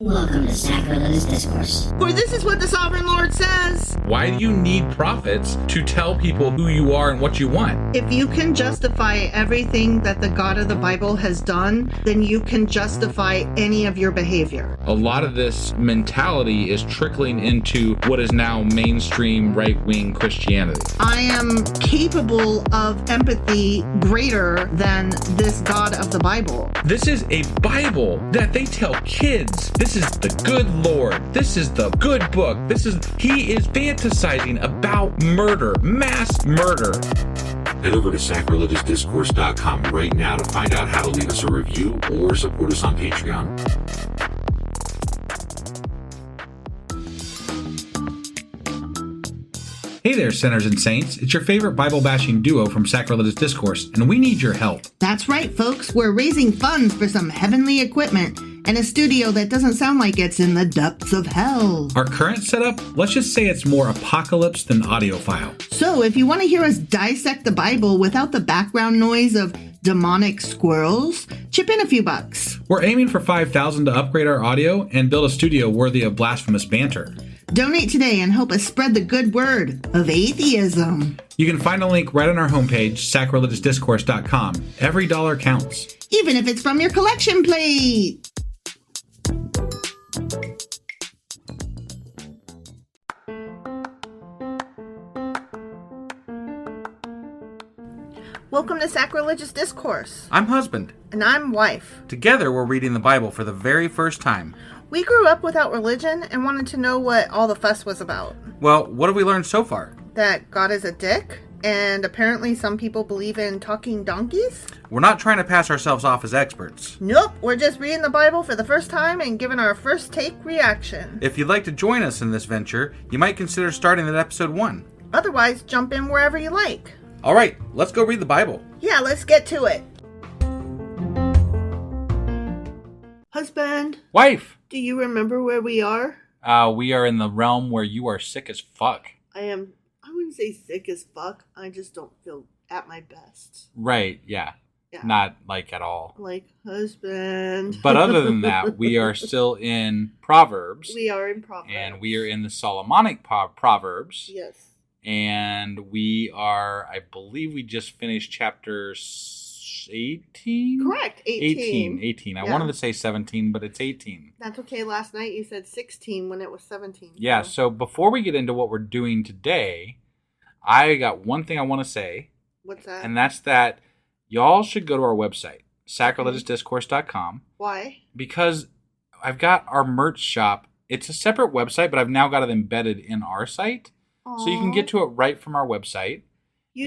Welcome to Sacrilegious Discourse. For this is what the Sovereign Lord says. Why do you need prophets to tell people who you are and what you want? If you can justify everything that the God of the Bible has done, then you can justify any of your behavior. A lot of this mentality is trickling into what is now mainstream right-wing Christianity. I am capable of empathy greater than this God of the Bible. This is a Bible that they tell kids. This is the good Lord. This is the good book. He is fantasizing about murder, mass murder. Head over to sacrilegiousdiscourse.com right now to find out how to leave us a review or support us on Patreon. Hey there, sinners and saints. It's your favorite Bible-bashing duo from Sacrilegious Discourse, and we need your help. That's right, folks. We're raising funds for some heavenly equipment and a studio that doesn't sound like it's in the depths of hell. Our current setup, let's just say it's more apocalypse than audiophile. So if you want to hear us dissect the Bible without the background noise of demonic squirrels, chip in a few bucks. We're aiming for $5,000 to upgrade our audio and build a studio worthy of blasphemous banter. Donate today and help us spread the good word of atheism. You can find a link right on our homepage, sacrilegiousdiscourse.com. Every dollar counts. Even if it's from your collection plate. Welcome to Sacrilegious Discourse. I'm husband. And I'm wife. Together, we're reading the Bible for the very first time. We grew up without religion and wanted to know what all the fuss was about. Well, what have we learned so far? That God is a dick, and apparently some people believe in talking donkeys? We're not trying to pass ourselves off as experts. Nope, we're just reading the Bible for the first time and giving our first take reaction. If you'd like to join us in this venture, you might consider starting at episode 1. Otherwise, jump in wherever you like. All right, let's go read the Bible. Yeah, let's get to it. Husband. Wife. Do you remember where we are? We are in the realm where you are sick as fuck. I wouldn't say sick as fuck. I just don't feel at my best. Right, yeah. Not like at all. Like, husband. But other than that, we are still in Proverbs. We are in Proverbs. And we are in the Solomonic Proverbs. Yes. And we are, I believe we just finished chapter 18? Correct, 18. 18. I wanted to say 17, but it's 18. That's okay. Last night you said 16 when it was 17. Yeah, so before we get into what we're doing today, I got one thing I want to say. What's that? And that's that y'all should go to our website, sacrilegiousdiscourse.com. Why? Because I've got our merch shop. It's a separate website, but I've now got it embedded in our site. Aww. So you can get to it right from our website. You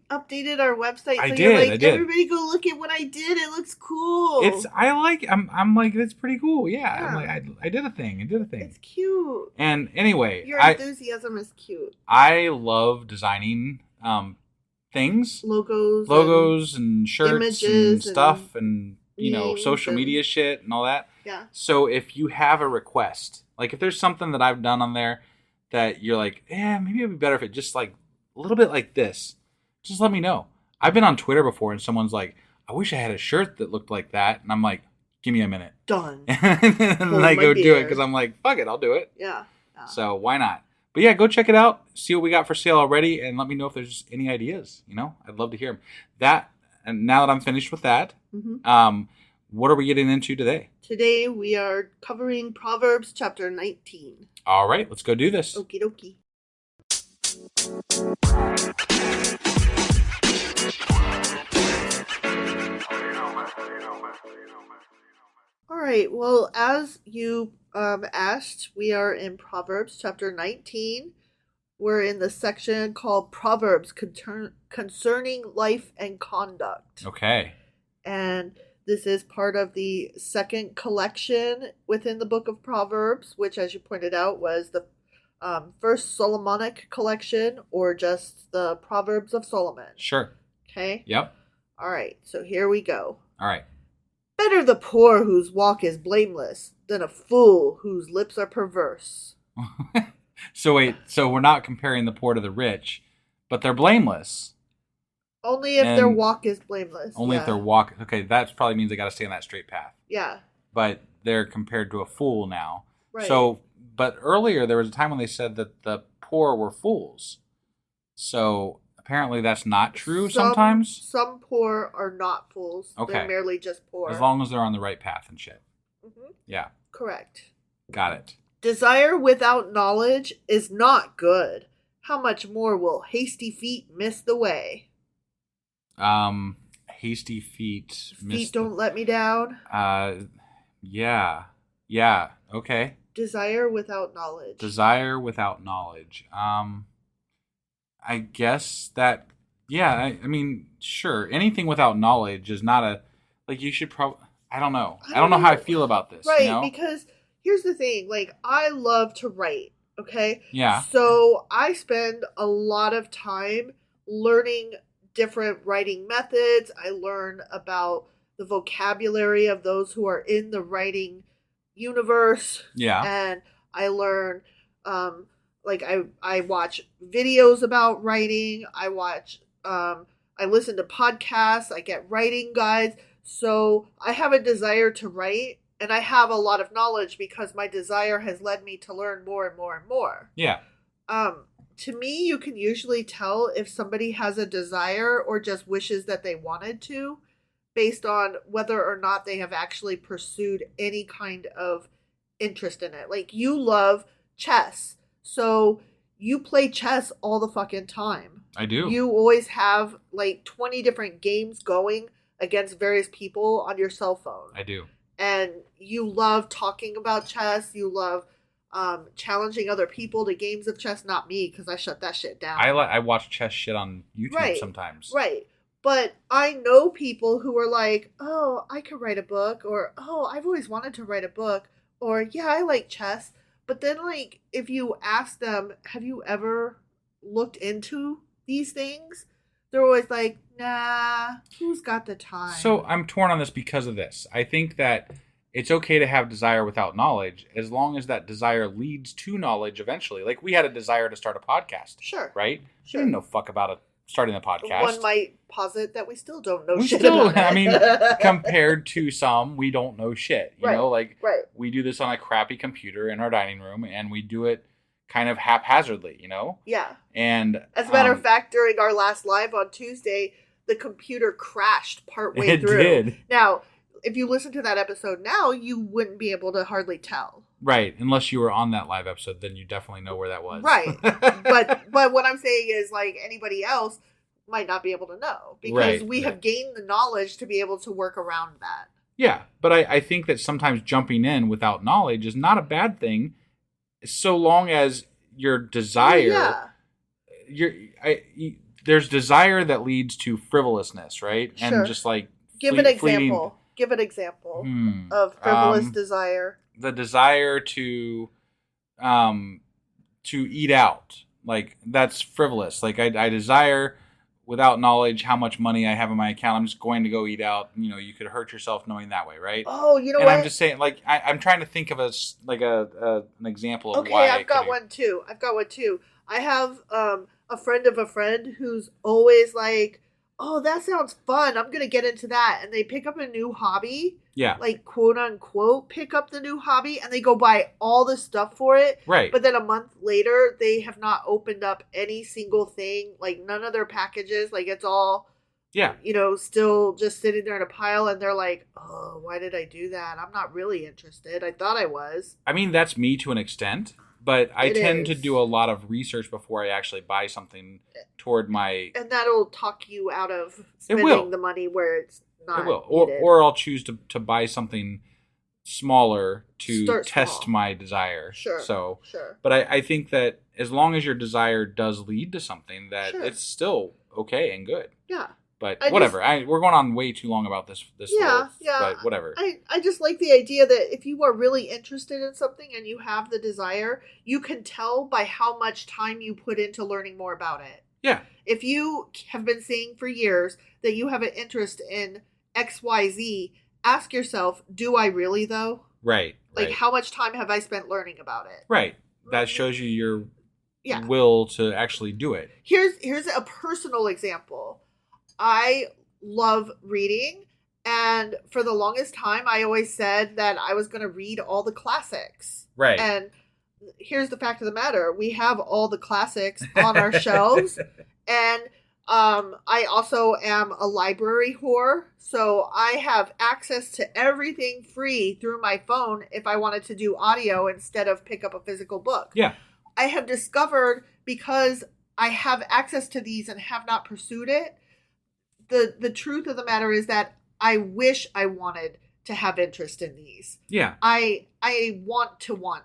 updated our website. So I you're like, I did. Everybody go look at what I did. It looks cool. I'm like, it's pretty cool. Yeah. I'm like, I did a thing. It's cute. And anyway. Your enthusiasm is cute. I love designing things. Logos and shirts images and stuff and social media shit and all that. Yeah. So if you have a request, like if there's something that I've done on there that you're like, maybe it'd be better if it just like a little bit like this, just let me know. I've been on Twitter before and someone's like, I wish I had a shirt that looked like that. And I'm like, give me a minute. Done. And then I go do it because I'm like, fuck it, I'll do it. Yeah. So why not? But yeah, go check it out. See what we got for sale already and let me know if there's any ideas. I'd love to hear them. And now that I'm finished with that, what are we getting into today? Today we are covering Proverbs chapter 19. All right, let's go do this. Okie dokie. All right, well, as you asked, we are in Proverbs chapter 19. We're in the section called Proverbs concerning life and conduct. Okay. And this is part of the second collection within the Book of Proverbs, which, as you pointed out, was the first Solomonic collection, or just the Proverbs of Solomon. Sure. Okay? Yep. All right, so here we go. All right. Better the poor whose walk is blameless than a fool whose lips are perverse. So wait, so we're not comparing the poor to the rich, but they're blameless. Only if their walk is blameless. Only if their walk... Okay, that probably means they got to stay on that straight path. Yeah. But they're compared to a fool now. Right. So, but earlier there was a time when they said that the poor were fools. So apparently that's not true sometimes. Some poor are not fools. Okay. They're merely just poor. As long as they're on the right path and shit. Mm-hmm. Yeah. Correct. Got it. Desire without knowledge is not good. How much more will hasty feet miss the way? Hasty feet. Feet don't let me down. Yeah. Yeah. Okay. Desire without knowledge. Desire without knowledge. I guess that, yeah, I mean, sure. Anything without knowledge is not a, like, you should probably, I don't know. I don't know how I feel about this. Right, you know? because here's the thing. Like, I love to write, okay? Yeah. So I spend a lot of time learning different writing methods. I learn about the vocabulary of those who are in the writing universe. Yeah. And I learn, like I watch videos about writing. I listen to podcasts. I get writing guides. So I have a desire to write, and I have a lot of knowledge because my desire has led me to learn more and more and more. Yeah. To me, you can usually tell if somebody has a desire or just wishes that they wanted to, based on whether or not they have actually pursued any kind of interest in it. Like, you love chess, so you play chess all the fucking time. I do. You always have like 20 different games going against various people on your cell phone. I do. And you love talking about chess. You love challenging other people to games of chess. Not me, because I shut that shit down. I watch chess shit on YouTube sometimes. Right. But I know people who are like, oh, I could write a book, or, oh, I've always wanted to write a book, or, yeah, I like chess. But then, like, if you ask them, have you ever looked into these things? They're always like, nah, who's got the time? So I'm torn on this because of this. I think that it's okay to have desire without knowledge as long as that desire leads to knowledge eventually. Like, we had a desire to start a podcast. Sure. Right? Sure. We didn't know fuck about it. Starting the podcast. One might posit that we still don't know shit still, about it. I mean, compared to some, we don't know shit. You know, like, we do this on a crappy computer in our dining room, and we do it kind of haphazardly, you know? Yeah. And as a matter of fact, during our last live on Tuesday, the computer crashed partway through. It did. Now, if you listen to that episode now, you wouldn't be able to hardly tell. Right. Unless you were on that live episode, then you definitely know where that was. Right. but what I'm saying is, like, anybody else might not be able to know because we have gained the knowledge to be able to work around that. Yeah. But I think that sometimes jumping in without knowledge is not a bad thing so long as your desire... there's desire that leads to frivolousness, right? Sure. And just like... Give an example. Give an example of frivolous desire. The desire to eat out, like, that's frivolous. Like, I desire without knowledge how much money I have in my account. I'm just going to go eat out. You know, you could hurt yourself knowing that way, right? Oh, you know and what? I'm just saying, like, I'm trying to think of an example of why. Okay, I've got one too. I have a friend of a friend who's always like, oh, that sounds fun. I'm going to get into that. And they pick up a new hobby. Yeah. Like, quote unquote, pick up the new hobby. And they go buy all the stuff for it. Right. But then a month later, they have not opened up any single thing. Like, none of their packages. Like, it's all, you know, still just sitting there in a pile. And they're like, oh, why did I do that? I'm not really interested. I thought I was. I mean, that's me to an extent. But I tend to do a lot of research before I actually buy something toward my... And that'll talk you out of spending the money where it's not It will. needed. Or I'll choose to buy something smaller to Start test small. my desire. Sure. So, sure. But I think that as long as your desire does lead to something, that it's still okay and good. Yeah. But whatever. We're going on way too long about this. Yeah. But whatever. I just like the idea that if you are really interested in something and you have the desire, you can tell by how much time you put into learning more about it. Yeah. If you have been saying for years that you have an interest in XYZ, ask yourself, do I really though? Right. Like, how much time have I spent learning about it? Right. That shows you your will to actually do it. Here's a personal example. I love reading, And for the longest time, I always said that I was going to read all the classics. Right. And here's the fact of the matter. We have all the classics on our shelves. And I also am a library whore. So I have access to everything free through my phone if I wanted to do audio instead of pick up a physical book. Yeah. I have discovered, because I have access to these and have not pursued it, the truth of the matter is that I wish I wanted to have interest in these. Yeah. I want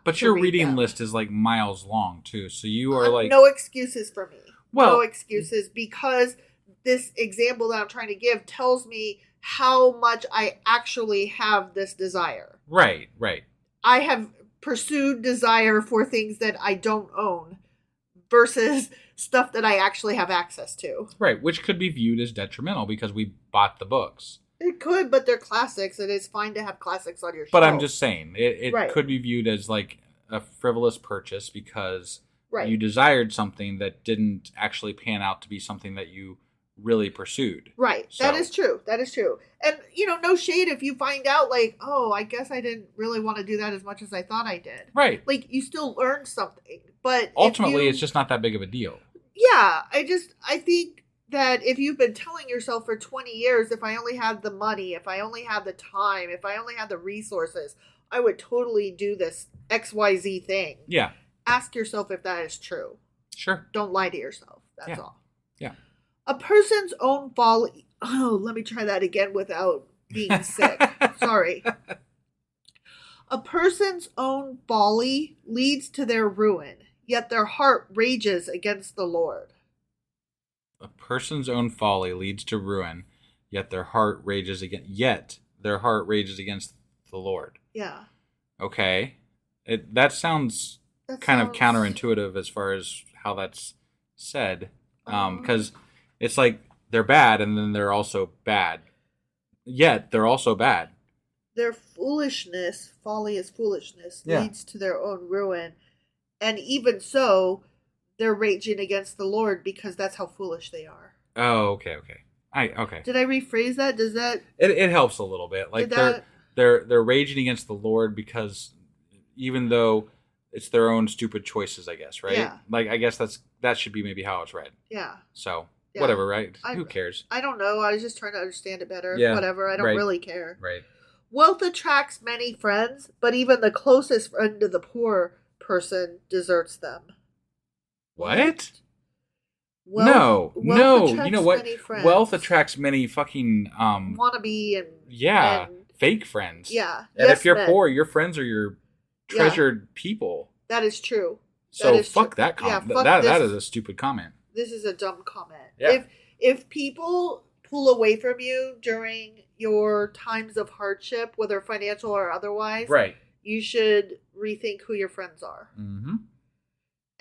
But to your read reading them. list is like miles long too. So you are like no excuses for me. Well- no excuses, because this example that I'm trying to give tells me how much I actually have this desire. Right, right. I have pursued desire for things that I don't own versus stuff that I actually have access to. Right, which could be viewed as detrimental because we bought the books. It could, but they're classics, and it's fine to have classics on your shelf. But I'm just saying, it Right. could be viewed as like a frivolous purchase because Right. you desired something that didn't actually pan out to be something that you really pursued. Right. So- That is true. That is true. And, no shade if you find out, like, oh, I guess I didn't really want to do that as much as I thought I did. Right. Like, you still learned something. But Ultimately, it's just not that big of a deal. Yeah. I think that if you've been telling yourself for 20 years, if I only had the money, if I only had the time, if I only had the resources, I would totally do this XYZ thing. Yeah. Ask yourself if that is true. Sure. Don't lie to yourself. That's Yeah. all. Yeah. A person's own folly. Oh, let me try that again without being sick. Sorry. A person's own folly leads to their ruin, yet their heart rages against the Lord. A person's own folly leads to ruin, yet their heart rages against the Lord. Yeah. Okay. That sounds That kind of sounds- counterintuitive as far as how that's said. Because it's like they're bad and then they're also bad. Yet they're also bad. Their foolishness, folly is foolishness, Yeah. leads to their own ruin. And even so, they're raging against the Lord because that's how foolish they are. Oh, okay. Okay. Did I rephrase that? Does that... It helps a little bit. Like Did they're raging against the Lord because even though it's their own stupid choices, I guess, right? Yeah. Like I guess that should be maybe how it's read. Yeah. So Yeah. whatever, right? Who cares? I don't know. I was just trying to understand it better. Yeah, Whatever. I don't right. really care. Right. Wealth attracts many friends, but even the closest friend to the poor person deserts them. What? Wealth no. attracts You know what? many friends. Wealth attracts many fucking Wannabe and... yeah, and- fake friends. yeah. And yes if you're men. poor, your friends are your Yeah. treasured people. That is true. So That is fuck true. that comment. Yeah, fuck that this. is a stupid comment. This is a dumb comment. Yeah. If people pull away from you during your times of hardship, whether financial or otherwise, Right. you should rethink who your friends are. Mm-hmm.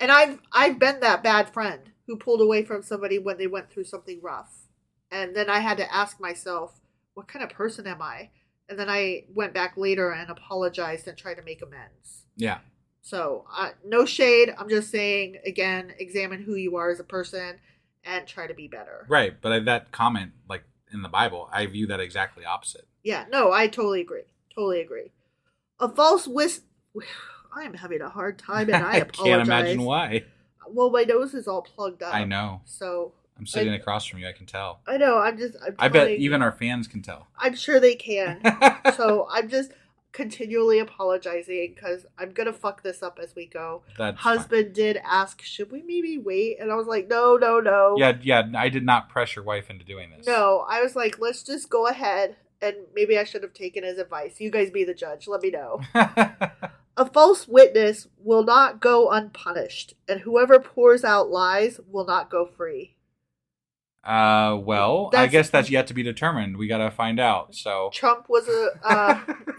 And I've been that bad friend who pulled away from somebody when they went through something rough. And then I had to ask myself, what kind of person am I? And then I went back later and apologized and tried to make amends. Yeah. So no shade. I'm just saying, again, examine who you are as a person and try to be better. Right. But that comment, like in the Bible, I view that exactly opposite. Yeah, no, I totally agree. Totally agree. A false I am having a hard time and I apologize. Can't imagine why. Well, my nose is all plugged up. I know. So I'm sitting across from you. I can tell. I know. I'm I bet even our fans can tell. I'm sure they can. So I'm just continually apologizing because I'm gonna fuck this up as we go. That's Husband did ask, should we maybe wait? And I was like, no. Yeah. I did not press your wife into doing this. No, I was like, let's just go ahead. And maybe I should have taken his advice. You guys be the judge. Let me know. A false witness will not go unpunished, and whoever pours out lies will not go free. Well, I guess that's yet to be determined. We got to find out. So Trump was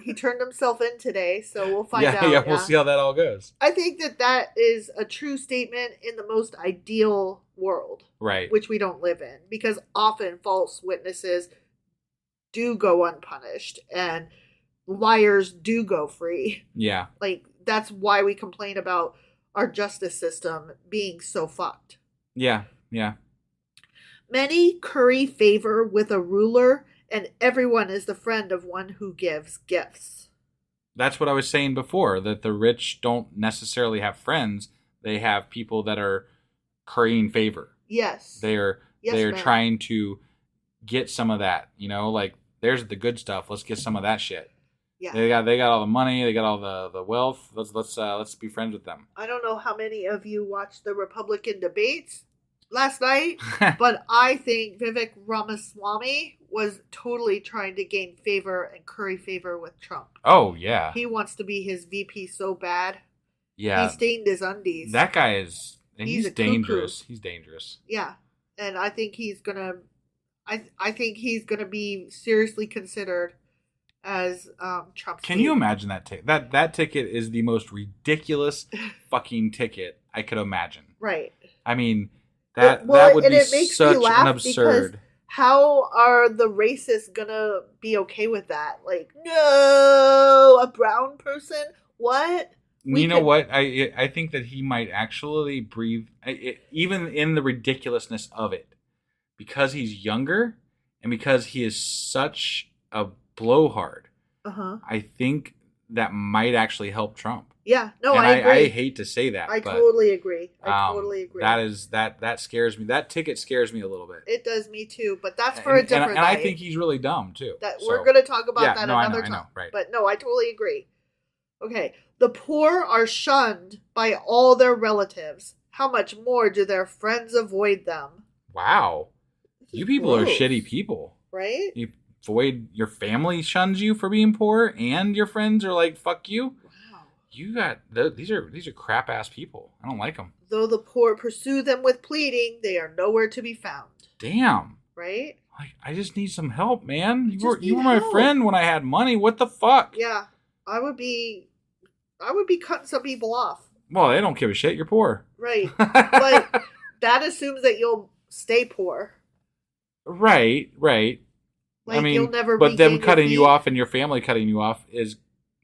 he turned himself in today, so we'll find out. Yeah, we'll see how that all goes. I think that is a true statement in the most ideal world, Right. which we don't live in, because often false witnesses do go unpunished and liars do go free. Yeah. Like, that's why we complain about our justice system being so fucked. Yeah. Many curry favor with a ruler and everyone is the friend of one who gives gifts. That's what I was saying before, that the rich don't necessarily have friends. They have people that are currying favor. Yes. They're ma'am. trying to get some of that, like there's the good stuff. Let's get some of that shit. Yeah. They got all the money, they got all the wealth. Let's be friends with them. I don't know how many of you watched the Republican debates last night, but I think Vivek Ramaswamy was totally trying to gain favor and curry favor with Trump. Oh, yeah. He wants to be his VP so bad. Yeah. He stained his undies. That guy is... He's dangerous. Cuckoo. He's dangerous. Yeah. And I think he's going to... I think he's going to be seriously considered as Trump's Can you imagine that ticket? That ticket is the most ridiculous fucking ticket I could imagine. Right. I mean... That would be it makes such me laugh an absurd. Because how are the racists gonna be okay with that? Like, no, a brown person? What? What? I think that he might actually breathe, even in the ridiculousness of it, because he's younger and because he is such a blowhard. I think that might actually help Trump. Yeah, no, and I agree. I hate to say that. I totally agree. That scares me. That ticket scares me a little bit. It does me too, but that's for a different and I think he's really dumb too. We're going to talk about that another time. I know, right. But no, I totally agree. Okay, the poor are shunned by all their relatives. How much more do their friends avoid them? Wow. You people are shitty people. Right? You avoid, your family shuns you for being poor, and your friends are like, fuck you. You got these are crap ass people. I don't like them. Though the poor pursue them with pleading, they are nowhere to be found. Damn. Right? Like, I just need some help, man. You were my friend when I had money. What the fuck? Yeah, I would be cutting some people off. Well, they don't give a shit. You're poor. Right. But that assumes that you'll stay poor. Right. Like, I mean, you'll never. But them cutting you off and your family cutting you off is,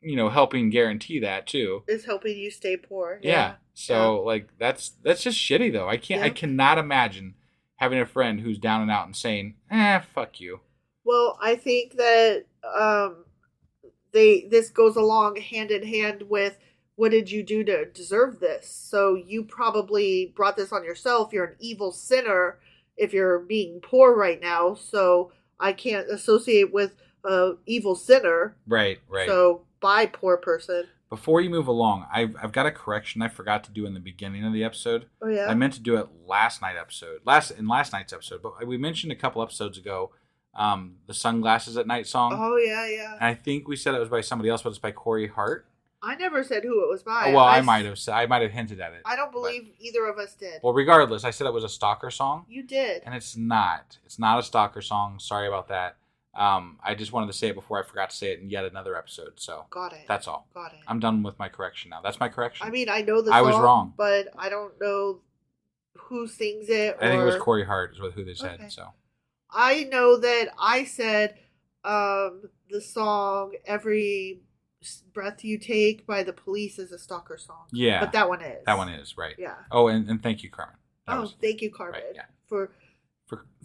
helping guarantee that too. Is helping you stay poor. Yeah. So like that's just shitty though. I cannot imagine having a friend who's down and out and saying, fuck you. Well, I think that this goes along hand in hand with, what did you do to deserve this? So you probably brought this on yourself. You're an evil sinner if you're being poor right now. So I can't associate with a evil sinner. Right. So bye, poor person. Before you move along, I've got a correction I forgot to do in the beginning of the episode. Oh yeah. I meant to do it last night's episode, but we mentioned a couple episodes ago, the Sunglasses at Night song. Oh yeah. And I think we said it was by somebody else, but it's by Corey Hart. I never said who it was by. Well, I might have hinted at it. I don't believe either of us did. Well, regardless, I said it was a stalker song. You did. And it's not. It's not a stalker song. Sorry about that. I just wanted to say it before I forgot to say it in yet another episode. So got it. That's all. Got it. I'm done with my correction now. That's my correction. I mean, I know the song. I was wrong, but I don't know who sings it. I think it was Corey Hart is who they said. Okay. So I know that I said the song "Every Breath You Take" by The Police is a stalker song. Yeah, but that one is. That one is right. Yeah. Oh, and thank you, Carmen. Thank you, Carmen, right, yeah.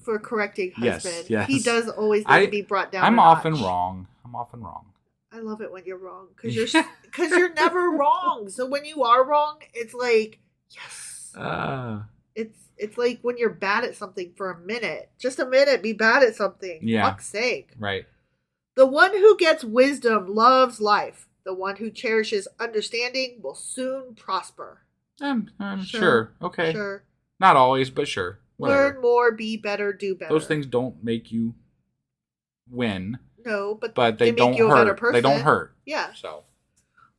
for correcting husband. Yes. He does always need to be brought down. I'm often wrong. I love it when you're wrong because you're never wrong. So when you are wrong, it's like yes. It's like when you're bad at something for a minute. Just a minute, be bad at something. Yeah. Fuck's sake. Right. The one who gets wisdom loves life. The one who cherishes understanding will soon prosper. I'm sure. Okay. Sure. Not always, but sure. Whatever. Learn more, be better, do better. Those things don't make you win. No, but they make don't you a hurt. better person. They don't hurt. Yeah. So.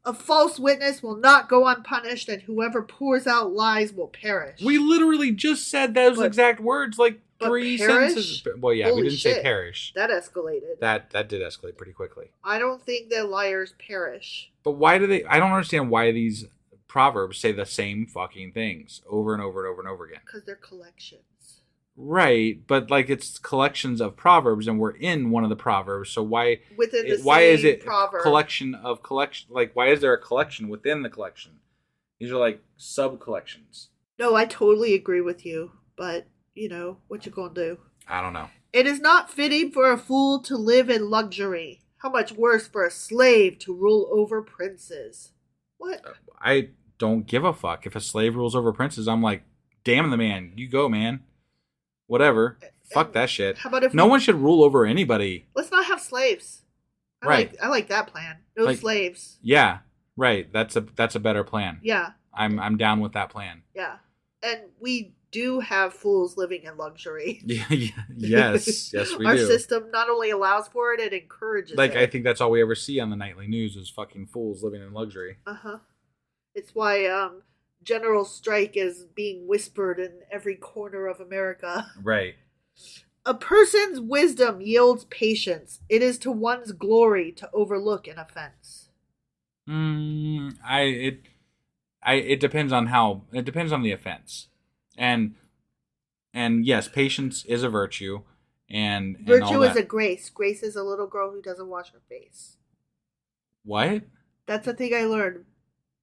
A false witness will not go unpunished, and whoever pours out lies will perish. We literally just said those exact words like 3 perish? sentences. Well, yeah, Holy we didn't shit. say perish. That escalated. That did escalate pretty quickly. I don't think that liars perish. But why do they... I don't understand why these proverbs say the same fucking things over and over and over and over again. Because they're collections. Right, but like it's collections of proverbs, and we're in one of the proverbs. So why why is it proverb. collection of collection? Like, why is there a collection within the collection? These are like sub collections. No, I totally agree with you, but what you gonna do? I don't know. It is not fitting for a fool to live in luxury. How much worse for a slave to rule over princes. What? I don't give a fuck. If a slave rules over princes, I'm like, damn the man. You go, man. Whatever. Fuck that shit. How about if no one should rule over anybody? Let's not have slaves. I like that plan. No slaves. Yeah, right. That's a better plan. Yeah. I'm down with that plan. Yeah. And we do have fools living in luxury. Yes, we Our do. system not only allows for it, it encourages it. I think that's all we ever see on the nightly news is fucking fools living in luxury. It's why general strike is being whispered in every corner of America. Right. A person's wisdom yields patience. It is to one's glory to overlook an offense. It depends on the offense. And yes, patience is a virtue and virtue is a grace. Grace is a little girl who doesn't wash her face. What? That's a thing I learned.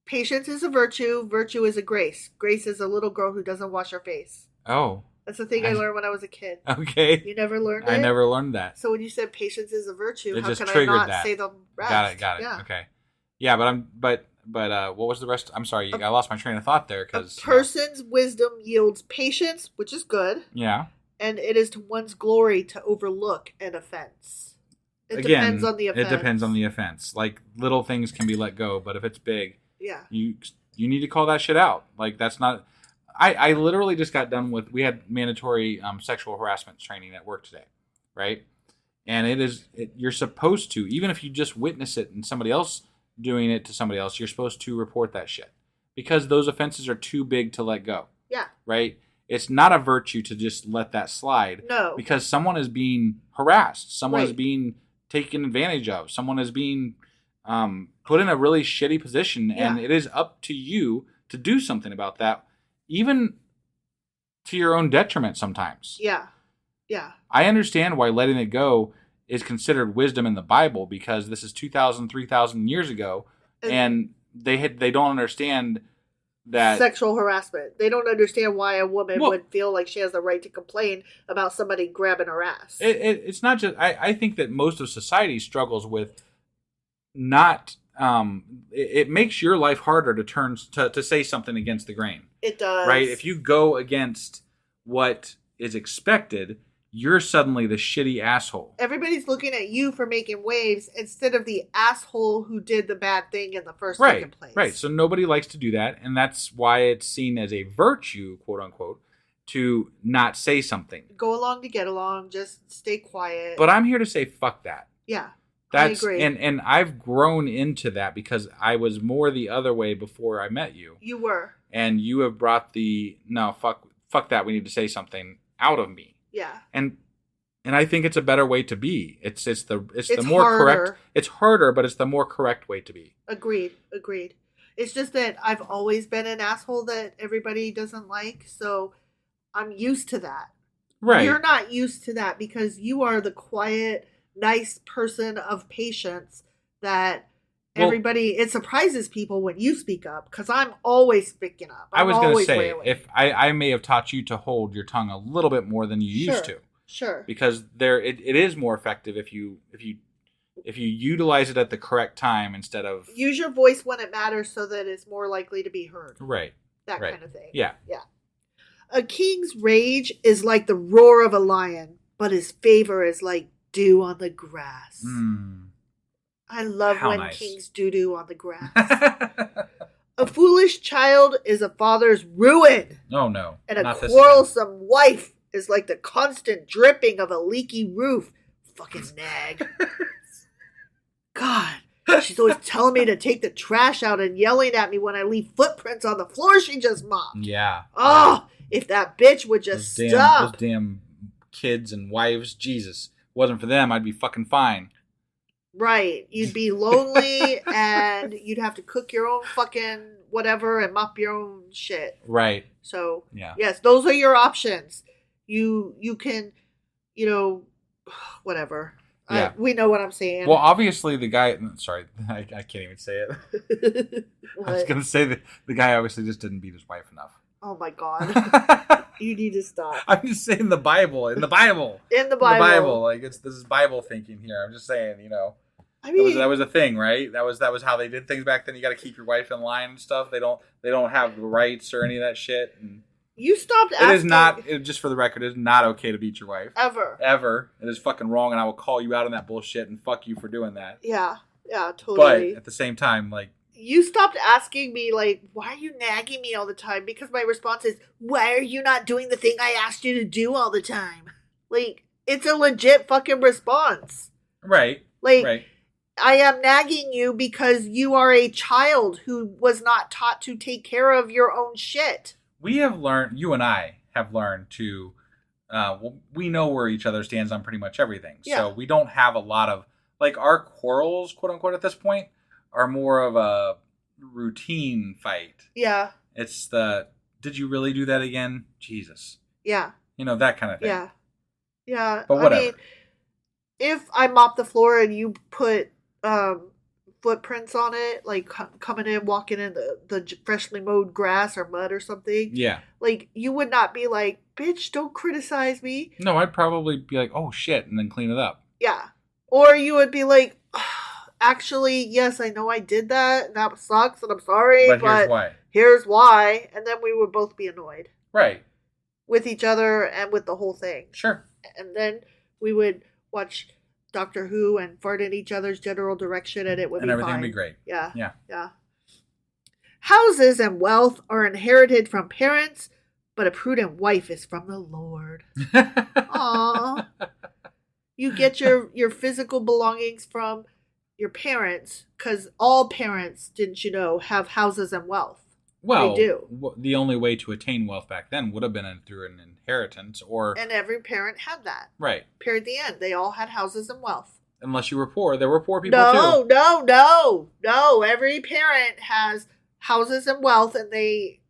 Patience is a virtue. Virtue is a grace. Grace is a little girl who doesn't wash her face. Oh. That's the thing I learned when I was a kid. Okay. You never learned it? I never learned that. So when you said patience is a virtue, how just can I triggered not that. say the rest? Got it. Yeah. Okay. Yeah, but what was the rest? I'm sorry, I lost my train of thought there. A person's wisdom yields patience, which is good. Yeah. And it is to one's glory to overlook an offense. It depends on the offense. It depends on the offense. Like, little things can be let go, but if it's big, you need to call that shit out. Like, that's not... I literally just got done with... We had mandatory sexual harassment training at work today, right? And you're supposed to, even if you just witness it and somebody else doing it to somebody else, you're supposed to report that shit. Because those offenses are too big to let go. Yeah. Right? It's not a virtue to just let that slide. No. Because someone is being harassed. Someone is being taken advantage of. Someone is being put in a really shitty position. Yeah. And it is up to you to do something about that. Even to your own detriment sometimes. Yeah. Yeah. I understand why letting it go is considered wisdom in the Bible, because this is 2,000, 3,000 years ago, and they don't understand that sexual harassment. They don't understand why a woman would feel like she has the right to complain about somebody grabbing her ass. It's not just. I think that most of society struggles with not. It makes your life harder to say something against the grain. It does. Right? If you go against what is expected, you're suddenly the shitty asshole. Everybody's looking at you for making waves instead of the asshole who did the bad thing in the first fucking place. Right. So nobody likes to do that, and that's why it's seen as a virtue, quote unquote, to not say something. Go along to get along. Just stay quiet. But I'm here to say fuck that. Yeah. I agree. And I've grown into that because I was more the other way before I met you. You were. And you have brought the fuck that, we need to say something out of me. Yeah. And I think it's a better way to be. It's the more harder. Correct. It's harder, but it's the more correct way to be. Agreed. It's just that I've always been an asshole that everybody doesn't like, so I'm used to that. Right. You're not used to that because you are the quiet, nice person of patience that it surprises people when you speak up, because I'm always speaking up. I was going to say, if I may have taught you to hold your tongue a little bit more than you used to. Sure. Because it is more effective if you utilize it at the correct time instead of... Use your voice when it matters so that it's more likely to be heard. Right. That kind of thing. Yeah. Yeah. A king's rage is like the roar of a lion, but his favor is like dew on the grass. I love when kings doo-doo on the grass. A foolish child is a father's ruin. Oh, no. And a quarrelsome wife is like the constant dripping of a leaky roof. Fucking nag. God. She's always telling me to take the trash out and yelling at me when I leave footprints on the floor she just mopped. Yeah. Oh, if that bitch would just stop. Those damn kids and wives. Jesus. Wasn't for them, I'd be fucking fine. Right. You'd be lonely and you'd have to cook your own fucking whatever and mop your own shit. Right. So, yes, those are your options. You can, whatever. Yeah. We know what I'm saying. Well, obviously the guy... Sorry, I can't even say it. I was going to say that the guy obviously just didn't beat his wife enough. Oh my God. You need to stop. I'm just saying the Bible. In the Bible. In the In Bible. the Bible. Like, this is Bible thinking here. I'm just saying, you know. I mean, That was a thing, right? That was how they did things back then. You got to keep your wife in line and stuff. They don't have rights or any of that shit. And you stopped asking. it is not, just for the record, it is not okay to beat your wife. Ever. It is fucking wrong, and I will call you out on that bullshit and fuck you for doing that. Yeah, totally. But at the same time, like, you stopped asking me, like, why are you nagging me all the time? Because my response is, why are you not doing the thing I asked you to do all the time? Like, it's a legit fucking response. right. Like, right. I am nagging you because you are a child who was not taught to take care of your own shit. We have learned, you and I have learned to, we know where each other stands on pretty much everything. Yeah. So we don't have a lot of, like, our quarrels, quote unquote, at this point, are more of a routine fight. Yeah. It's did you really do that again? Jesus. Yeah. You know, that kind of thing. Yeah. Yeah. But whatever. I mean, if I mop the floor and you put footprints on it, like coming in, walking in the freshly mowed grass or mud or something. Yeah. Like, you would not be like, bitch, don't criticize me. No, I'd probably be like, oh shit, and then clean it up. Yeah. Or you would be like, actually, yes, I know I did that, and that sucks, and I'm sorry, But here's why. Here's why. And then we would both be annoyed. Right. With each other and with the whole thing. Sure. And then we would watch Doctor Who and fart in each other's general direction, and it would be fine. And everything would be great. Yeah. Yeah. Yeah. Houses and wealth are inherited from parents, but a prudent wife is from the Lord. Aww. You get your physical belongings from your parents, because all parents, didn't you know, have houses and wealth. Well, they do. The only way to attain wealth back then would have been through an inheritance, or and every parent had that. Right. Period. The end. They all had houses and wealth. Unless you were poor, there were poor people too. No. Every parent has houses and wealth, and they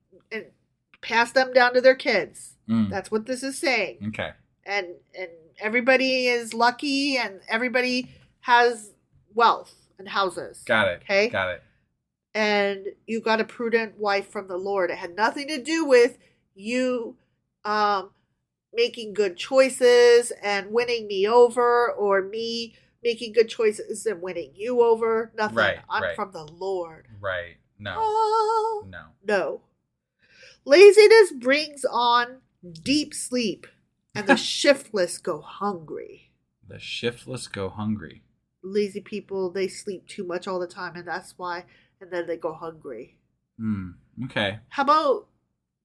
pass them down to their kids. That's what this is saying. Okay. And everybody is lucky, and everybody has wealth and houses. Got it. Okay. Got it. And you got a prudent wife from the Lord. It had nothing to do with you making good choices and winning me over, or me making good choices and winning you over. Nothing. Right, I'm right. from the Lord. Right. No. Oh, No. Laziness brings on deep sleep, and the shiftless go hungry. The shiftless go hungry. Lazy people, they sleep too much all the time, and that's why. And then they go hungry. Okay. How about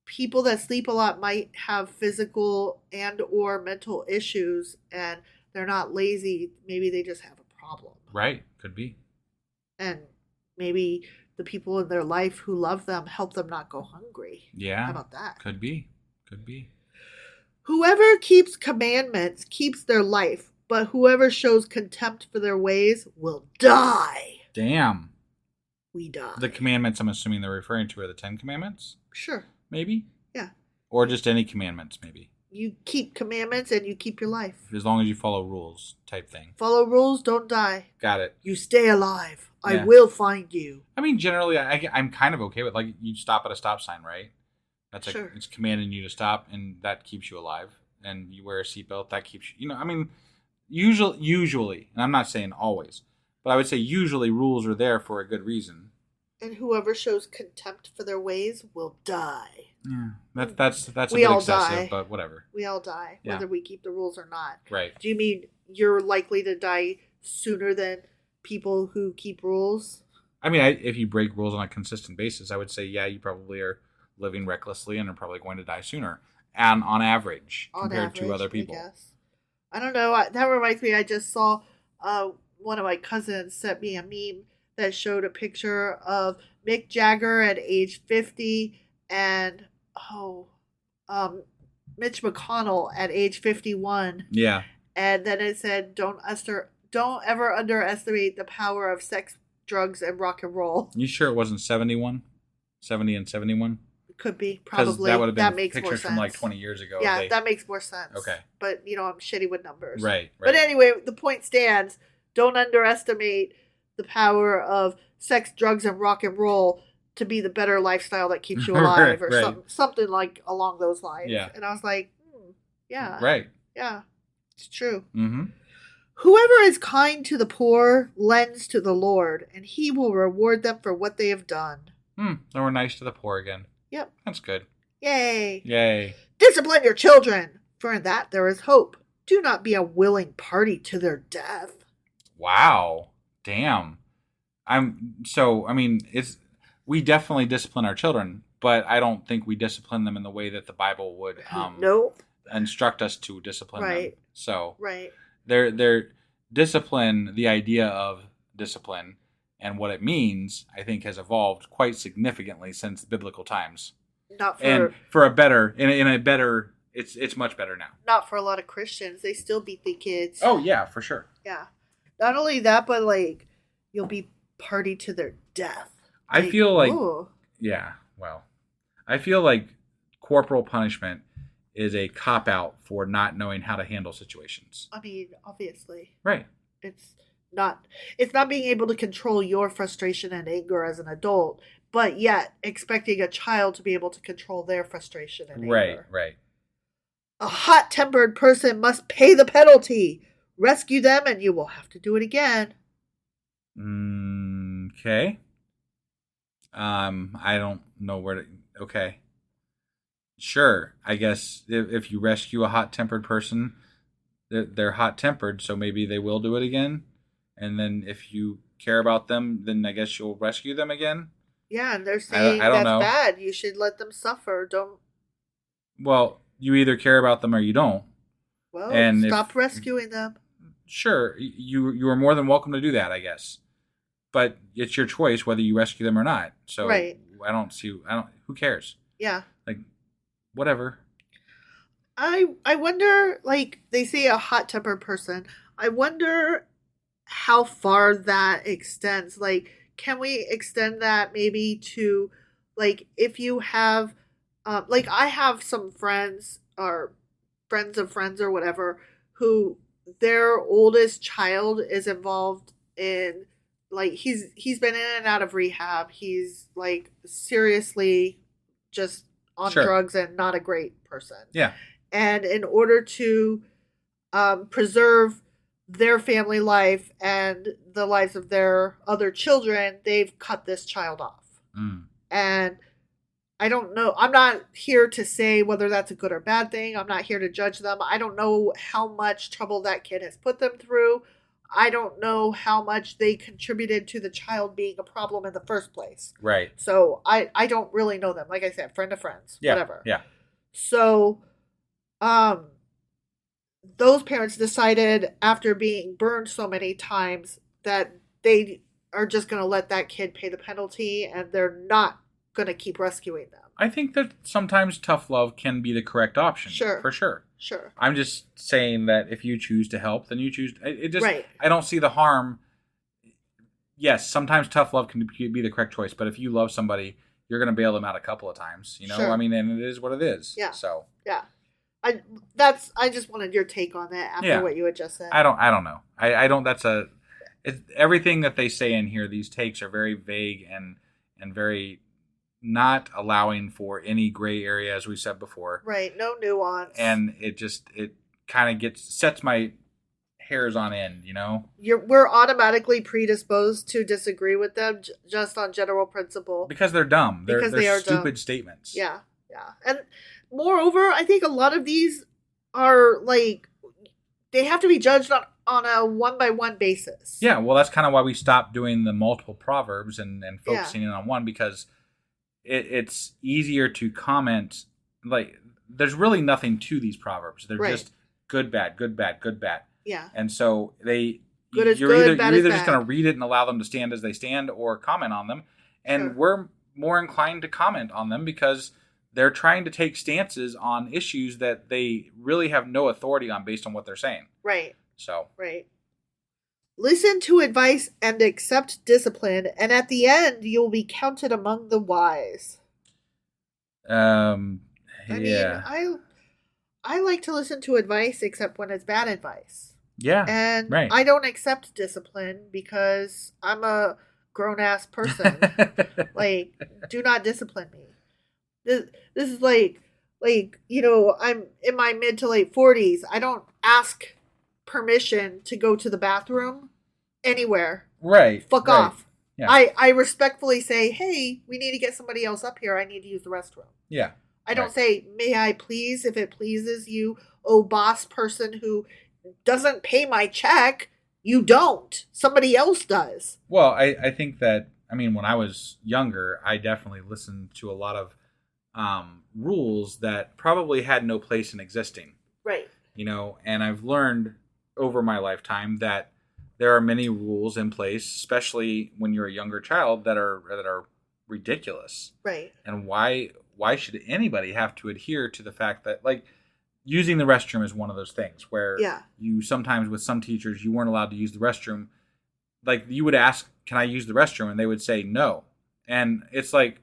people that sleep a lot might have physical and or mental issues, and they're not lazy. Maybe they just have a problem. Right. Could be. And maybe the people in their life who love them help them not go hungry. Yeah. How about that? Could be. Whoever keeps commandments keeps their life, but whoever shows contempt for their ways will die. Damn. We die. The commandments I'm assuming they're referring to are the 10 Commandments? Sure. Maybe? Yeah. Or just any commandments, maybe. You keep commandments and you keep your life. As long as you follow rules type thing. Follow rules, don't die. Got it. You stay alive. Yeah. I will find you. I mean, generally, I'm kind of okay with, like, you stop at a stop sign, right? That's like, Sure. It's commanding you to stop, and that keeps you alive. And you wear a seatbelt, that keeps you, I mean, usually, and I'm not saying always, but I would say usually rules are there for a good reason. And whoever shows contempt for their ways will die. Yeah, that's a We bit all excessive, die. but whatever. We all die, Yeah. whether we keep the rules or not. Right. Do you mean you're likely to die sooner than people who keep rules? I mean, if you break rules on a consistent basis, I would say, yeah, you probably are living recklessly and are probably going to die sooner, and on average, compared to other people. I guess. I don't know. That reminds me, I just saw one of my cousins sent me a meme that showed a picture of Mick Jagger at age 50 and Mitch McConnell at age 51. Yeah. And then it said, don't ever underestimate the power of sex, drugs, and rock and roll. You sure it wasn't 71? 70 and 71? Could be, Because probably. that would have been makes more pictures sense. from like 20 years ago. Yeah, that makes more sense. Okay. But, I'm shitty with numbers. Right. But anyway, the point stands. Don't underestimate the power of sex, drugs, and rock and roll. to be the better lifestyle that keeps you alive, or Right. something like along those lines. Yeah. And I was like, yeah, Right. yeah, it's true. Mm-hmm. Whoever is kind to the poor lends to the Lord, and he will reward them for what they have done. They were nice to the poor again. Yep. That's good. Yay. Yay. Discipline your children, for in that there is hope. Do not be a willing party to their death. Wow. Damn. We definitely discipline our children, but I don't think we discipline them in the way that the Bible would Nope. instruct us to discipline them. Right. So Right. their discipline, the idea of discipline and what it means, I think has evolved quite significantly since biblical times. Not for And for a better, in a better, it's much better now. not for a lot of Christians. They still beat the kids. Oh yeah, for sure. Yeah. Not only that, but like you'll be party to their death. I feel like, ooh. yeah, well, I feel like corporal punishment is a cop out for not knowing how to handle situations. I mean, obviously. Right. It's not being able to control your frustration and anger as an adult, but yet expecting a child to be able to control their frustration and anger. Right. A hot-tempered person must pay the penalty. Rescue them and you will have to do it again. Okay. I don't know where to... Okay. Sure. I guess if you rescue a hot-tempered person, they're hot-tempered, so maybe they will do it again. And then if you care about them, then I guess you'll rescue them again. Yeah, and they're saying I don't that's know. bad. You should let them suffer. Don't... Well, you either care about them or you don't. Well, And stop rescuing them. Sure, you are more than welcome to do that, I guess. But it's your choice whether you rescue them or not. So Right. Who cares? Yeah. Like, whatever. I wonder, like, they say a hot-tempered person. I wonder how far that extends. Like, can we extend that maybe to, like, if you have, like, I have some friends or friends of friends or whatever who their oldest child is involved in, like, he's been in and out of rehab. He's, like, seriously just on Sure. drugs and not a great person. Yeah. And in order to preserve their family life and the lives of their other children, they've cut this child off. And I don't know. I'm not here to say whether that's a good or bad thing. I'm not here to judge them. I don't know how much trouble that kid has put them through. I don't know how much they contributed to the child being a problem in the first place. Right. So I don't really know them. Like I said, friend of friends, Yeah. whatever. Yeah. So, those parents decided after being burned so many times that they are just going to let that kid pay the penalty and they're not going to keep rescuing them. I think that sometimes tough love can be the correct option. Sure. For sure. Sure. I'm just saying that if you choose to help, then you choose. Right. I don't see the harm. Yes, sometimes tough love can be the correct choice, but if you love somebody, you're going to bail them out a couple of times. You know, Sure. I mean, and it is what it is. Yeah. So Yeah. I just wanted your take on that after what you had just said. I don't know. I don't. Everything that they say in here. These takes are very vague and very not allowing for any gray area, as we said before. Right. No nuance. And it kind of sets my hairs on end, you know? We're automatically predisposed to disagree with them just on general principle. Because they're dumb. They're are stupid dumb. statements. Yeah. And moreover, I think a lot of these are like, they have to be judged on a one-by-one basis. Yeah, well, that's kind of why we stopped doing the multiple proverbs and focusing in on one, because it's easier to comment. Like, there's really nothing to these proverbs. They're just good, bad, good, bad, good, bad. Yeah. And so Good is you're good, either, bad you're is either just bad. going to read it and allow them to stand as they stand, or comment on them. And Sure. we're more inclined to comment on them because they're trying to take stances on issues that they really have no authority on based on what they're saying. Right. So Right. Listen to advice and accept discipline, and at the end, you'll be counted among the wise. yeah. I mean, I like to listen to advice, except when it's bad advice. Yeah. And right. I don't accept discipline because I'm a grown-ass person. Like, do not discipline me. This is like, I'm in my mid to late 40s. I don't ask permission to go to the bathroom anywhere. Right. Fuck right. off. Yeah. I respectfully say, hey, we need to get somebody else up here. I need to use the restroom. Yeah. I don't say, may I please, if it pleases you, oh boss person who doesn't pay my check. You don't. Somebody else does. Well, I think that, when I was younger, I definitely listened to a lot of rules that probably had no place in existing. Right. And I've learned over my lifetime that there are many rules in place, especially when you're a younger child, that are ridiculous. Right. And why should anybody have to adhere to the fact that, like, using the restroom is one of those things where you sometimes, with some teachers, you weren't allowed to use the restroom. Like, you would ask, can I use the restroom? And they would say no. And it's like,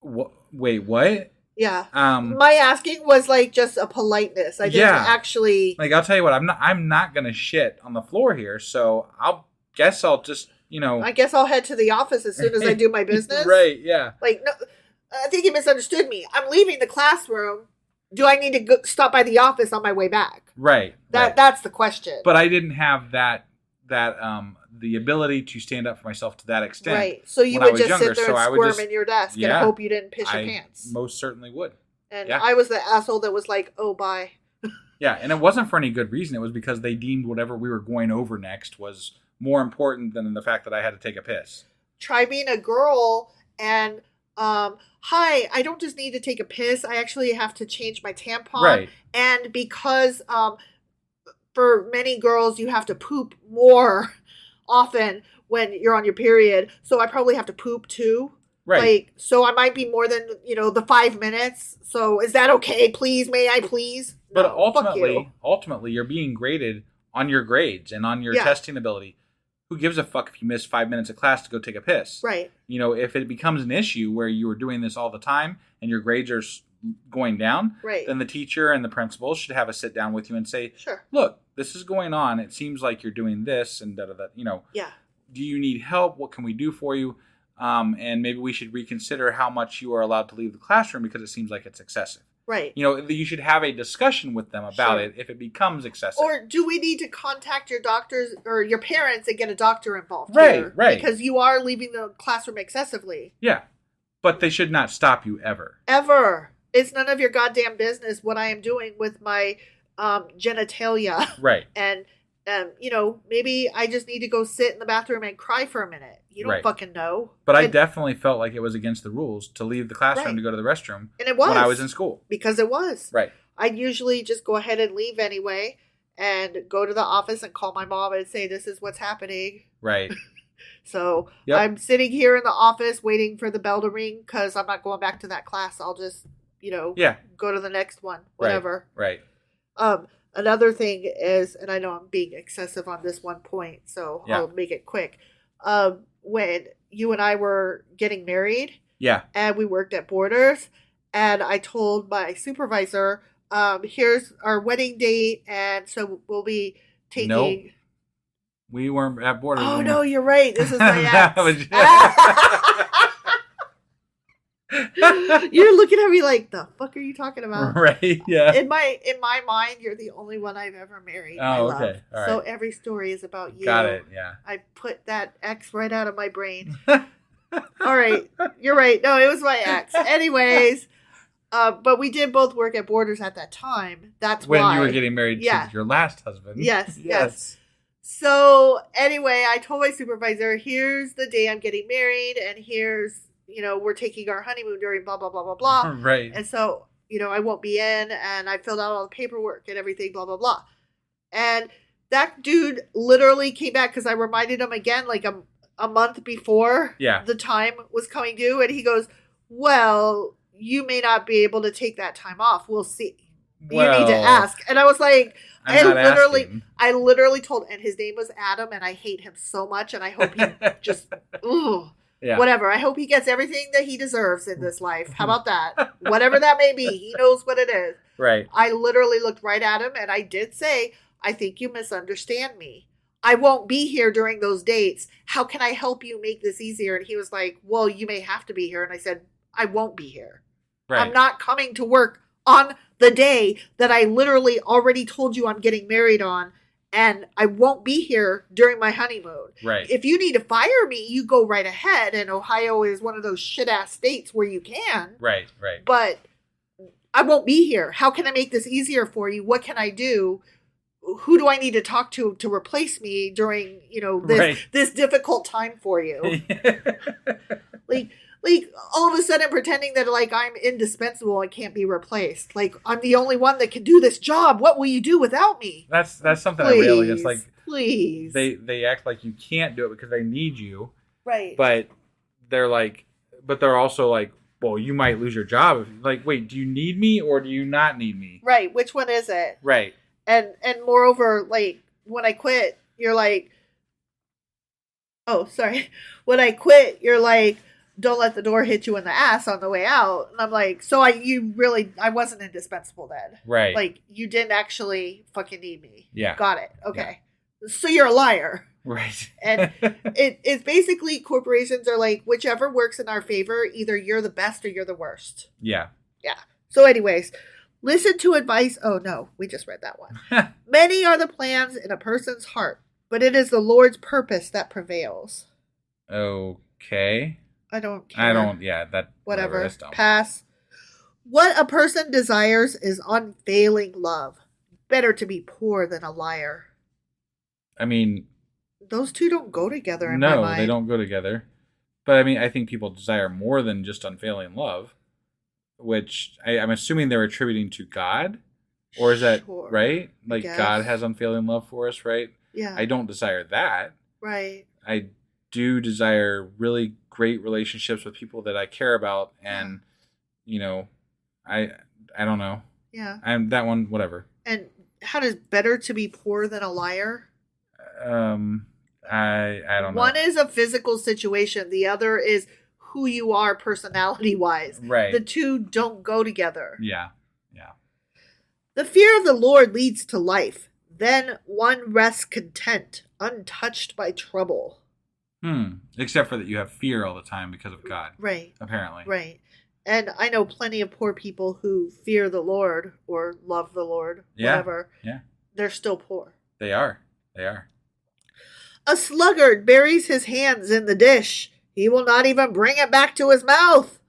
wait, what? Yeah. My asking was like just a politeness. I didn't actually. Like, I'll tell you what, I'm not going to shit on the floor here. So I'll just, I guess I'll head to the office as soon as I do my business. Right. Yeah. Like, no, I think you misunderstood me. I'm leaving the classroom. Do I need to stop by the office on my way back? Right. That's the question. But I didn't have that the ability to stand up for myself to that extent. Right. So you would just sit there and squirm in your desk and hope you didn't piss your pants. Most certainly would. And I was the asshole that was like, oh, bye. Yeah, and it wasn't for any good reason. It was because they deemed whatever we were going over next was more important than the fact that I had to take a piss. Try being a girl and, hi, I don't just need to take a piss. I actually have to change my tampon. Right. And because for many girls, you have to poop more often when you're on your period. So I probably have to poop too. Right. Like, so I might be more than, the 5 minutes. So is that okay? Please, may I please? But No, ultimately, you're being graded on your grades and on your testing ability. Who gives a fuck if you miss 5 minutes of class to go take a piss? Right. If it becomes an issue where you are doing this all the time and your grades are going down, right, then the teacher and the principal should have a sit down with you and say, sure, look, this is going on. It seems like you're doing this and da-da-da. Yeah. Do you need help? What can we do for you? And maybe we should reconsider how much you are allowed to leave the classroom because it seems like it's excessive. Right. You should have a discussion with them about it if it becomes excessive. Or do we need to contact your doctors or your parents and get a doctor involved? Right. Because you are leaving the classroom excessively. Yeah. But they should not stop you ever. Ever. It's none of your goddamn business what I am doing with my genitalia. Right. And, maybe I just need to go sit in the bathroom and cry for a minute. You don't fucking know. But I definitely felt like it was against the rules to leave the classroom to go to the restroom. And it was. When I was in school. Because it was. Right. I'd usually just go ahead and leave anyway and go to the office and call my mom and say, this is what's happening. Right. So I'm sitting here in the office waiting for the bell to ring because I'm not going back to that class. I'll just, go to the next one, whatever. Right. Another thing is, and I know I'm being excessive on this one point, so I'll make it quick. When you and I were getting married, and we worked at Borders, and I told my supervisor, here's our wedding date, and so we'll be taking... Nope. We weren't at Borders. Oh, no, you're right. This is my ex. You're looking at me like, the fuck are you talking about? Right, yeah. In my mind, you're the only one I've ever married. Oh, okay. All right. So every story is about you. Got it, yeah. I put that ex right out of my brain. All right. You're right. No, it was my ex. Anyways, but we did both work at Borders at that time. That's when why. You were getting married to your last husband. Yes. So anyway, I told my supervisor, here's the day I'm getting married, and here's, we're taking our honeymoon during blah, blah, blah, blah, blah. Right. And so, I won't be in, and I filled out all the paperwork and everything, blah, blah, blah. And that dude literally came back because I reminded him again, like a month before the time was coming due. And he goes, well, you may not be able to take that time off. We'll see. You need to ask. And I was like, I literally told, and his name was Adam, and I hate him so much, and I hope he just, whatever. I hope he gets everything that he deserves in this life. How about that? Whatever that may be, he knows what it is. Right. I literally looked right at him, and I did say, I think you misunderstand me. I won't be here during those dates. How can I help you make this easier? And he was like, well, you may have to be here. And I said, I won't be here. Right. I'm not coming to work on the day that I literally already told you I'm getting married on. And I won't be here during my honeymoon. Right. If you need to fire me, you go right ahead. And Ohio is one of those shit-ass states where you can. Right. But I won't be here. How can I make this easier for you? What can I do? Who do I need to talk to replace me during, this difficult time for you? Like all of a sudden pretending that like I'm indispensable and can't be replaced. Like I'm the only one that can do this job. What will you do without me? That's something I rail against. Like, please. They act like you can't do it because they need you. Right. But they're also like, well, you might lose your job. Like, wait, do you need me or do you not need me? Right. Which one is it? Right. And moreover, like when I quit, you're like, oh, sorry. When I quit, you're like, don't let the door hit you in the ass on the way out. And I'm like, so I wasn't indispensable then. Right. Like you didn't actually fucking need me. Yeah. Got it. Okay. Yeah. So you're a liar. Right. And it's basically corporations are like, whichever works in our favor, either you're the best or you're the worst. Yeah. Yeah. So anyways, listen to advice. Oh no, we just read that one. Many are the plans in a person's heart, but it is the Lord's purpose that prevails. Okay. I don't care. Whatever. That's dumb. Pass. What a person desires is unfailing love. Better to be poor than a liar. I mean, those two don't go together in my mind. No, they don't go together. But I mean, I think people desire more than just unfailing love, which I'm assuming they're attributing to God. Or is that right? Like God has unfailing love for us, right? Yeah. I don't desire that. Right. I do desire really great relationships with people that I care about, and I don't know. Yeah. I'm that one, whatever. And how does better to be poor than a liar? I don't know. One is a physical situation. The other is who you are personality-wise. Right. The two don't go together. Yeah. The fear of the Lord leads to life. Then one rests content, untouched by trouble. Except for that you have fear all the time because of God. Right. Apparently. Right. And I know plenty of poor people who fear the Lord or love the Lord, whatever. Yeah. They're still poor. They are. A sluggard buries his hands in the dish. He will not even bring it back to his mouth.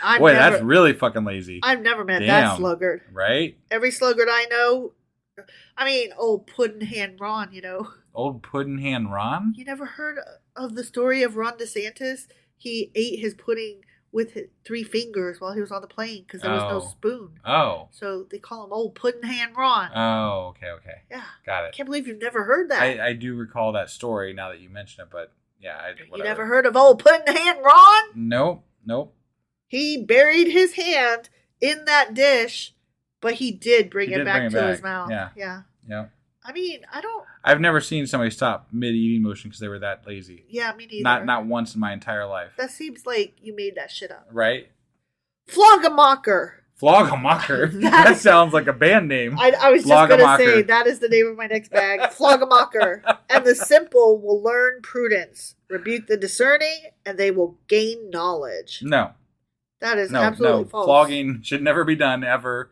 That's really fucking lazy. I've never met that sluggard. Right? Every sluggard I know, old Puddin' Ron, Old Puddin' Ron? You never heard of the story of Ron DeSantis? He ate his pudding with his 3 fingers while he was on the plane because there was no spoon. Oh. So they call him Old Puddin' Ron. Oh, okay. Yeah. Got it. I can't believe you've never heard that. I do recall that story now that you mention it, but yeah. You never heard of Old Puddin' Ron? Nope. He buried his hand in that dish, but he did bring it back to his mouth. Yeah. I've never seen somebody stop mid-eating motion because they were that lazy. Yeah, me neither. Not once in my entire life. That seems like you made that shit up. Right? Flog a mocker. Flog a mocker? That sounds like a band name. I was just going to say, that is the name of my next bag. Flog a mocker. And the simple will learn prudence. Rebuke the discerning, and they will gain knowledge. No. That is absolutely false. Flogging should never be done ever.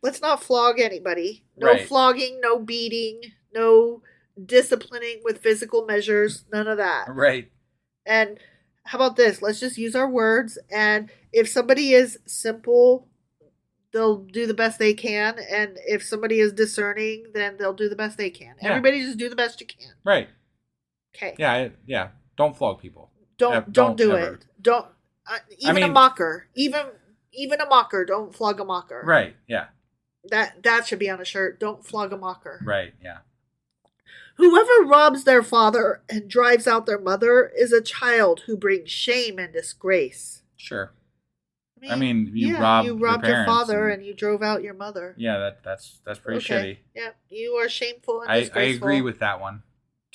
Let's not flog anybody. No flogging, no beating, no disciplining with physical measures, none of that. Right. And how about this? Let's just use our words. And if somebody is simple, they'll do the best they can. And if somebody is discerning, then they'll do the best they can. Yeah. Everybody just do the best you can. Right. Okay. Yeah. Don't flog people. Don't do ever. It. Don't. A mocker. Even a mocker. Don't flog a mocker. Right. Yeah. That should be on a shirt. Don't flog a mocker. Right. Yeah. Whoever robs their father and drives out their mother is a child who brings shame and disgrace. Sure. You robbed your father and you drove out your mother. Yeah, that's pretty shitty. Yeah, you are shameful and disgraceful. I agree with that one.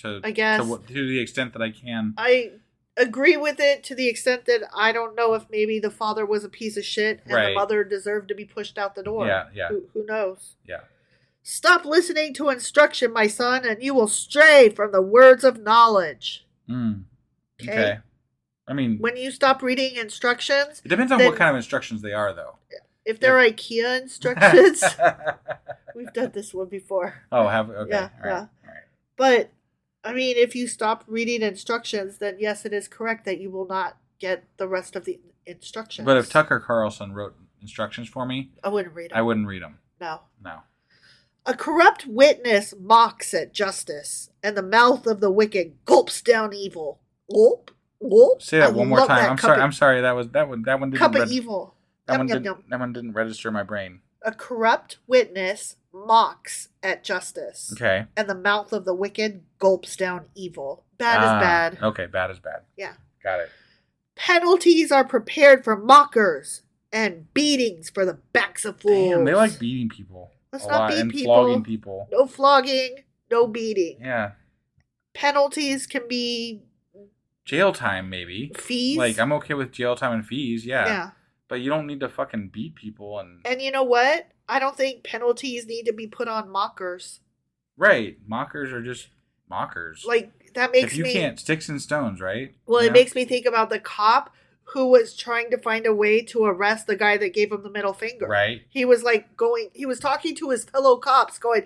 I guess to the extent that I can. I agree with it to the extent that I don't know if maybe the father was a piece of shit and the mother deserved to be pushed out the door. Yeah. Who knows? Yeah. Stop listening to instruction, my son, and you will stray from the words of knowledge. Okay. I mean, when you stop reading instructions, it depends on what kind of instructions they are, though. If they're IKEA instructions, we've done this one before. Oh, have we? Okay. Yeah, All right. But I mean, if you stop reading instructions, then yes, it is correct that you will not get the rest of the instructions. But if Tucker Carlson wrote instructions for me, I wouldn't read them. I wouldn't read them. No. No. A corrupt witness mocks at justice, and the mouth of the wicked gulps down evil. Gulp, gulp. Say that one more time. I'm sorry. That one didn't. Cup of evil. That one didn't register in my brain. A corrupt witness mocks at justice. Okay. And the mouth of the wicked gulps down evil. Bad is bad. Okay, bad is bad. Yeah. Got it. Penalties are prepared for mockers and beatings for the backs of fools. Damn, they like beating people. Let's not beat people. Flogging people. No flogging, no beating. Yeah. Penalties can be jail time, maybe. Fees. Like, I'm okay with jail time and fees, Yeah. But you don't need to fucking beat people And you know what? I don't think penalties need to be put on mockers. Right. Mockers are just mockers. Like, that makes me... If you can't, sticks and stones, right? Well, it makes me think about the cop who was trying to find a way to arrest the guy that gave him the middle finger. Right. He was he was talking to his fellow cops going,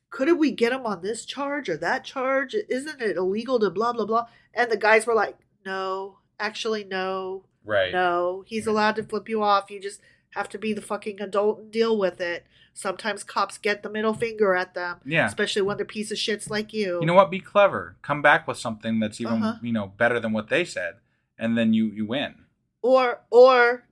couldn't we get him on this charge or that charge? Isn't it illegal to blah, blah, blah? And the guys were like, no, actually, no. Right. No, he's allowed to flip you off. You just have to be the fucking adult and deal with it. Sometimes cops get the middle finger at them. Yeah. Especially when they're piece of shits like you. You know what? Be clever. Come back with something that's even, better than what they said. And then you win. Or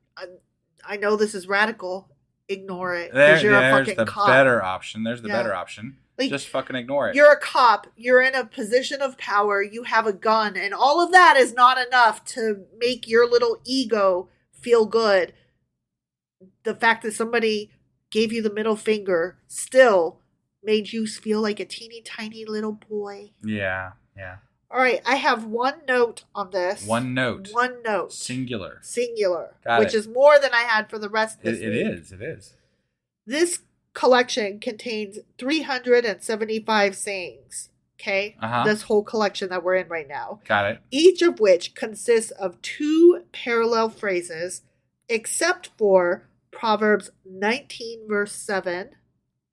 I know this is radical. Ignore it. There's you're a fucking cop. Better option. There's the better option. Like, just fucking ignore it. You're a cop. You're in a position of power. You have a gun. And all of that is not enough to make your little ego feel good. The fact that somebody gave you the middle finger still made you feel like a teeny tiny little boy. Yeah. All right. I have one note on this. One note. Singular. Got which is more than I had for the rest of this week. It is. This collection contains 375 sayings. Okay? This whole collection that we're in right now. Got it. Each of which consists of 2 parallel phrases, except for Proverbs 19 verse 7,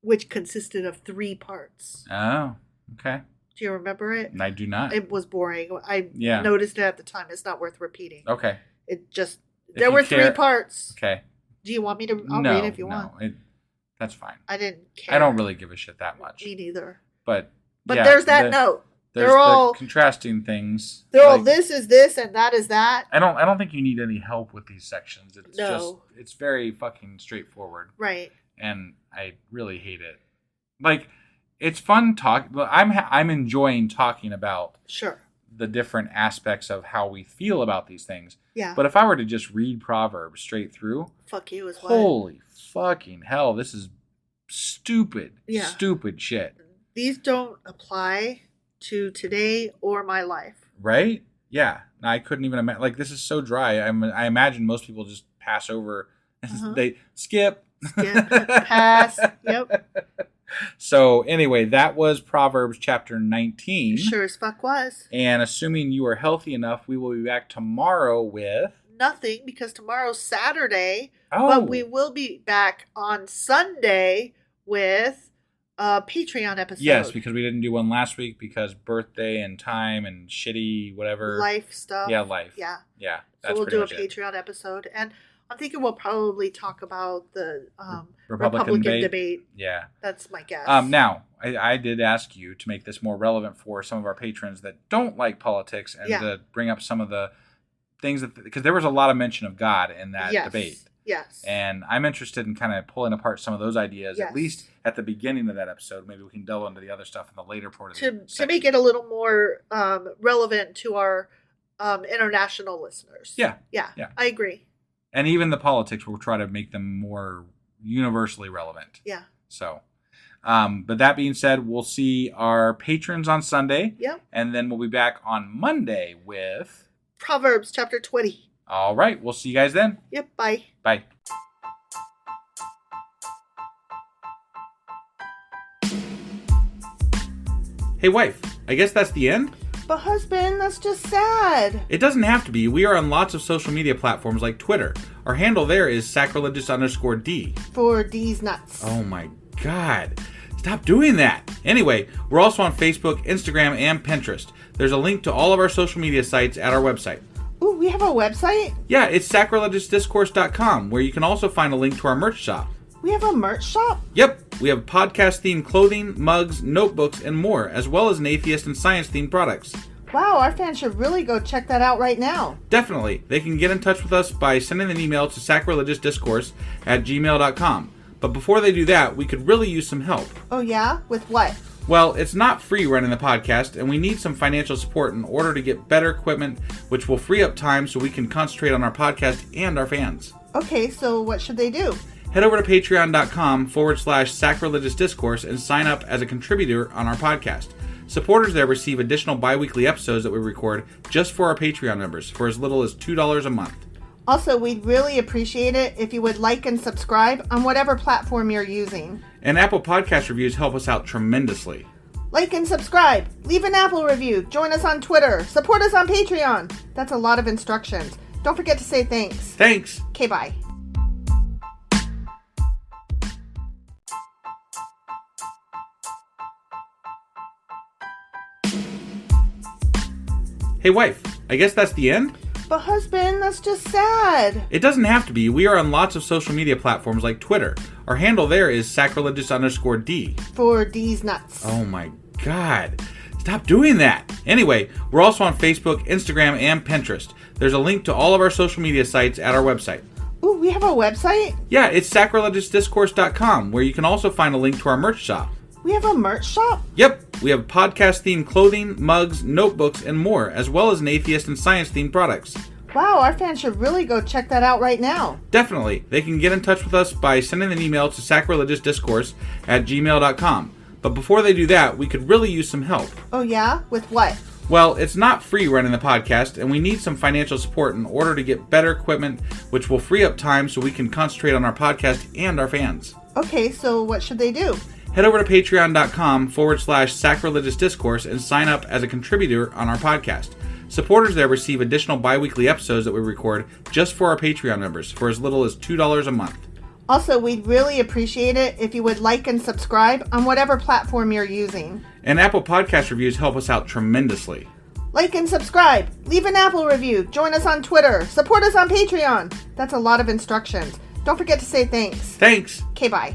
which consisted of 3 parts. Oh, okay. Do you remember it? I do not. It was boring. I noticed it at the time. It's not worth repeating. Okay. There were 3 parts. Okay. Do you want me to? I'll read it if you want. That's fine. I didn't care. I don't really give a shit that much. Me neither. But there's that note. They're all contrasting things. They're all this is this and that is that. I don't think you need any help with these sections. It's very fucking straightforward. Right. And I really hate it. Like, it's fun I'm enjoying talking about the different aspects of how we feel about these things. Yeah. But if I were to just read Proverbs straight through, fuck you as well. Holy fucking hell, this is stupid shit. These don't apply to today or my life. Right? Yeah. I couldn't even imagine. Like, this is so dry. I imagine most people just pass over. They skip. Pass. Yep. So anyway, that was Proverbs chapter 19. Sure as fuck was. And assuming you are healthy enough, we will be back tomorrow with... Nothing, because tomorrow's Saturday. Oh. But we will be back on Sunday with a Patreon episode. Yes, because we didn't do one last week because birthday and time and shitty whatever. Life stuff. Yeah, life. Yeah. Yeah. So we'll do a Patreon episode. And I'm thinking we'll probably talk about the Republican debate. Yeah. That's my guess. Now, I did ask you to make this more relevant for some of our patrons that don't like politics and to bring up some of the things because there was a lot of mention of God in that debate. Yes. And I'm interested in kind of pulling apart some of those ideas, at least at the beginning of that episode. Maybe we can delve into the other stuff in the later part of the to make it a little more relevant to our international listeners. Yeah. I agree. And even the politics, we'll try to make them more universally relevant. Yeah. So, but that being said, we'll see our patrons on Sunday. Yep. And then we'll be back on Monday with... Proverbs chapter 20. All right. We'll see you guys then. Yep. Bye. Bye. Hey wife, I guess that's the end? But husband, that's just sad. It doesn't have to be. We are on lots of social media platforms like Twitter. Our handle there is sacrilegious_D. For D's nuts. Oh my god. Stop doing that. Anyway, we're also on Facebook, Instagram, and Pinterest. There's a link to all of our social media sites at our website. Ooh, we have a website? Yeah, it's sacrilegiousdiscourse.com, where you can also find a link to our merch shop. We have a merch shop? Yep, we have podcast-themed clothing, mugs, notebooks, and more, as well as an atheist and science-themed products. Wow, our fans should really go check that out right now. Definitely. They can get in touch with us by sending an email to sacrilegiousdiscourse@gmail.com. But before they do that, we could really use some help. Oh yeah? With what? Well, it's not free running the podcast, and we need some financial support in order to get better equipment, which will free up time so we can concentrate on our podcast and our fans. Okay, so what should they do? Head over to patreon.com/sacrilegious discourse and sign up as a contributor on our podcast. Supporters there receive additional bi-weekly episodes that we record just for our Patreon members for as little as $2 a month. Also, we'd really appreciate it if you would like and subscribe on whatever platform you're using. And Apple Podcast reviews help us out tremendously. Like and subscribe, leave an Apple review, join us on Twitter, support us on Patreon. That's a lot of instructions. Don't forget to say thanks. Thanks. Okay, bye. Hey wife, I guess that's the end? But husband, that's just sad. It doesn't have to be. We are on lots of social media platforms like Twitter. Our handle there is sacrilegious_D. For D's nuts. Oh my god. Stop doing that. Anyway, we're also on Facebook, Instagram, and Pinterest. There's a link to all of our social media sites at our website. Ooh, we have a website? Yeah, it's sacrilegiousdiscourse.com, where you can also find a link to our merch shop. We have a merch shop? Yep, we have podcast-themed clothing, mugs, notebooks, and more, as well as an atheist and science-themed products. Wow, our fans should really go check that out right now. Definitely. They can get in touch with us by sending an email to sacrilegiousdiscourse@gmail.com. But before they do that, we could really use some help. Oh yeah? With what? Well, it's not free running the podcast, and we need some financial support in order to get better equipment, which will free up time so we can concentrate on our podcast and our fans. Okay, so what should they do? Head over to patreon.com/sacrilegious discourse and sign up as a contributor on our podcast. Supporters there receive additional bi-weekly episodes that we record just for our Patreon members for as little as $2 a month. Also, we'd really appreciate it if you would like and subscribe on whatever platform you're using. And Apple Podcast reviews help us out tremendously. Like and subscribe, leave an Apple review, join us on Twitter, support us on Patreon. That's a lot of instructions. Don't forget to say thanks. Thanks. Okay, bye.